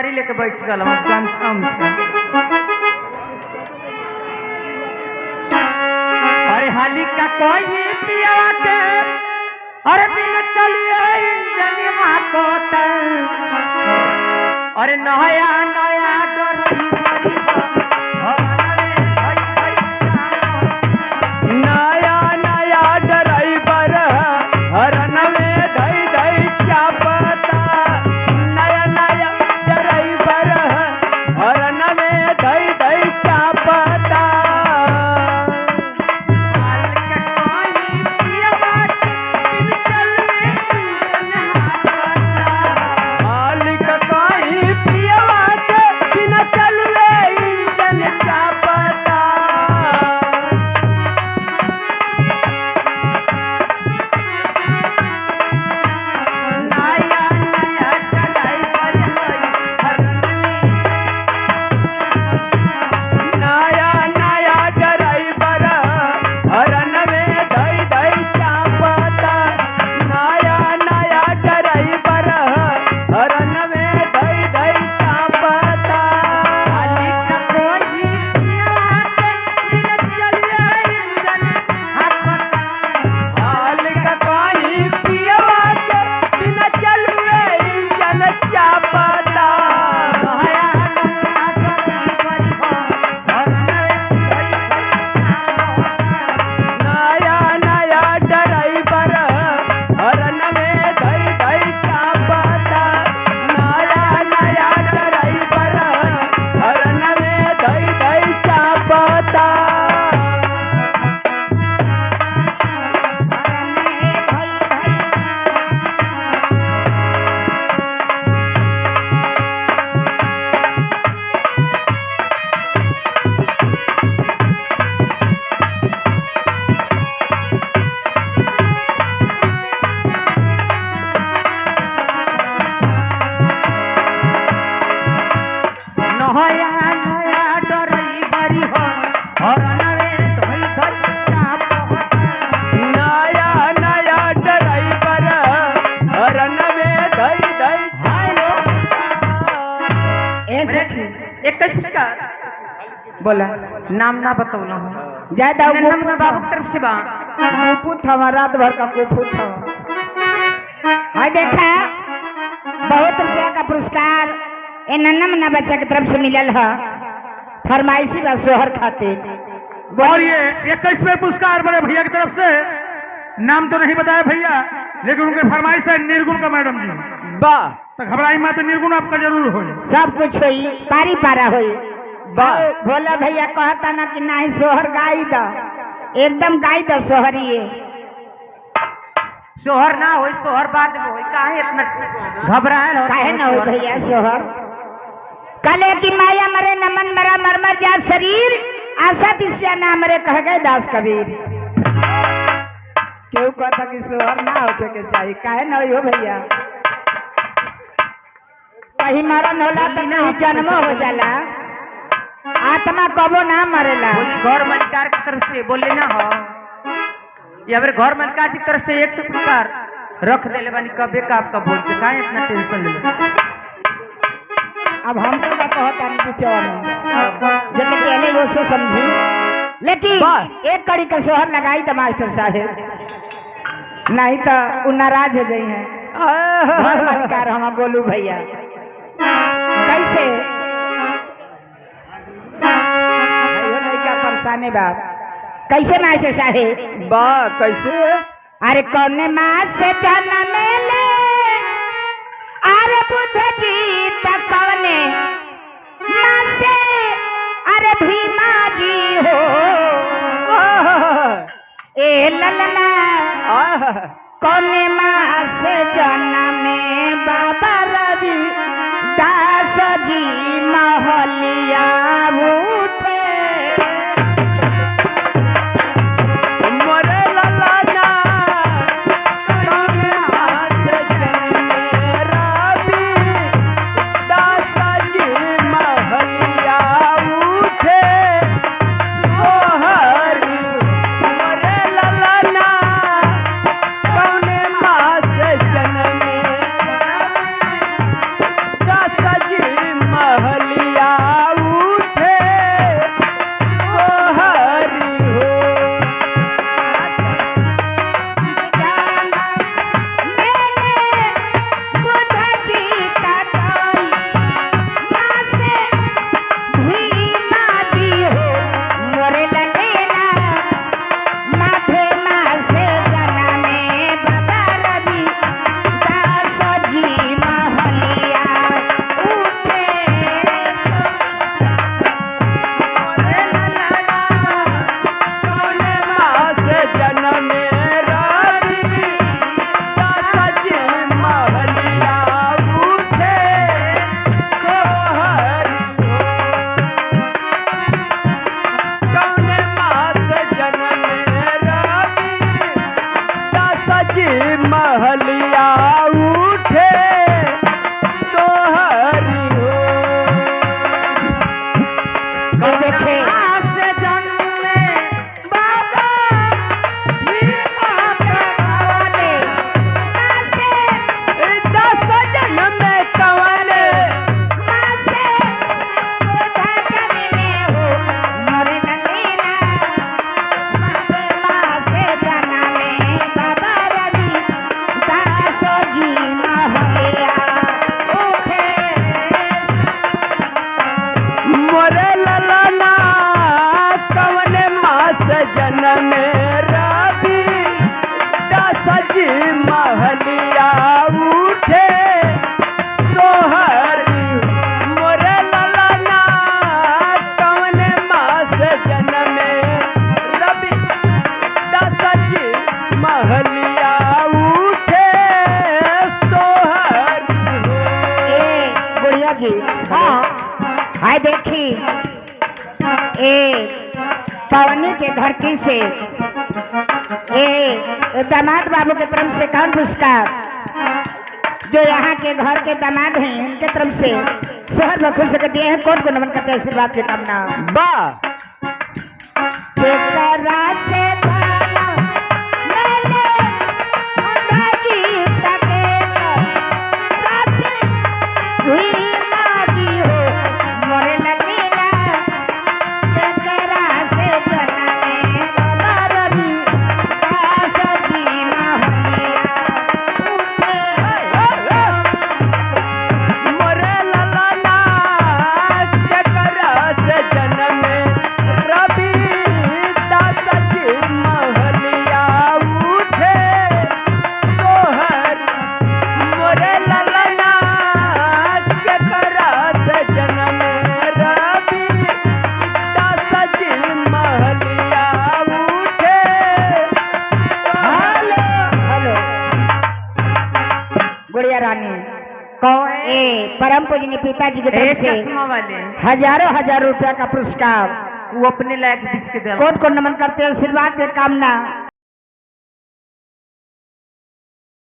पिचकारी लेके बैठ गल अरे हाली का कोई पिया के अरे बिन चलिए इंजनिया को अरे नया नया नया नया ड्राइवर हरन में धई धई चापता नया नया ड्राइवर हरन में धई धई चापता बोला नाम ना बतौना हो ज्यादा बाबू तरफ से कुपुत हवा रात भर का कुपुत हवा हाय देखा बहुत रुपया का पुरस्कार ए नन्ना मुन्ना बच्चा की तरफ से मिलल है फरमाइशी बा सोहर खातिर और ये 21वें पुरस्कार बड़े भैया की तरफ से नाम तो नहीं बताया भैया लेकिन उनके फरमाइश है निर्गुण का मैडम जी वाह तो घबराई मत निर्गुण आपका जरूर हो सब कुछ होई पारी पारा होई भोला भैया कहता ना कि नहीं सोहर गाई द एकदम गाई द सोहरिए सोहर ना हो सोहर बाद में हो काहे इतना घबराए हो काहे ना हो भैया सोहर कले की माया मरे नमन मरा मरमर जा शरीर आशा तिस्या ना मरे कह गए दास कबीर क्यों कहता कि सोहर ना होके के चाहिए काहे ना हो भैया कहीं मरण होला तो नहीं जन्म हो जाला आत्मा कबो ना मरेला घर मलिकार की तरफ से बोले ना हो या फिर घर मलिकार की तरफ से 100 पुरस्कार रख देले बानी कबे का आपका बोल के काहे इतना टेंशन ले अब हम तो का कहता नहीं बिचवा में जब पहले वो से समझी लेकिन एक कड़ी का सोहर लगाई तो मास्टर साहब नहीं तो उ नाराज हो गई है घर मलिकार हम बोलू भैया कैसे परेशानी बाप कैसे मास्टर साहेब बा कैसे अरे कौन माँ से जाना मेले अरे बुद्ध जी तक कौने माँ से अरे भीमा जी हो ए ललना कौन माँ से जाना में बाबा रवि दास जी महलिया उठे जनमे जन्म रवि दास जी महलिया उठे सोहर मोरे ललना कौन मास जन्म रवि दास जी महलिया उठे सोहर गुड़िया जी हाँ हाय देखी पवनी के धरती से दामाद बाबू के तरफ से कौन पुरस्कार जो यहाँ के घर के दामाद हैं उनके तरफ से शहर में खुश कर दिए हैं कौन को नमन करते हैं आशीर्वाद की कामना परम पूजनीय पिताजी के तरफ से हजारों रुपया का पुरस्कार वो अपने लायक बीच के दे कौन को नमन करते हैं आशीर्वाद के कामना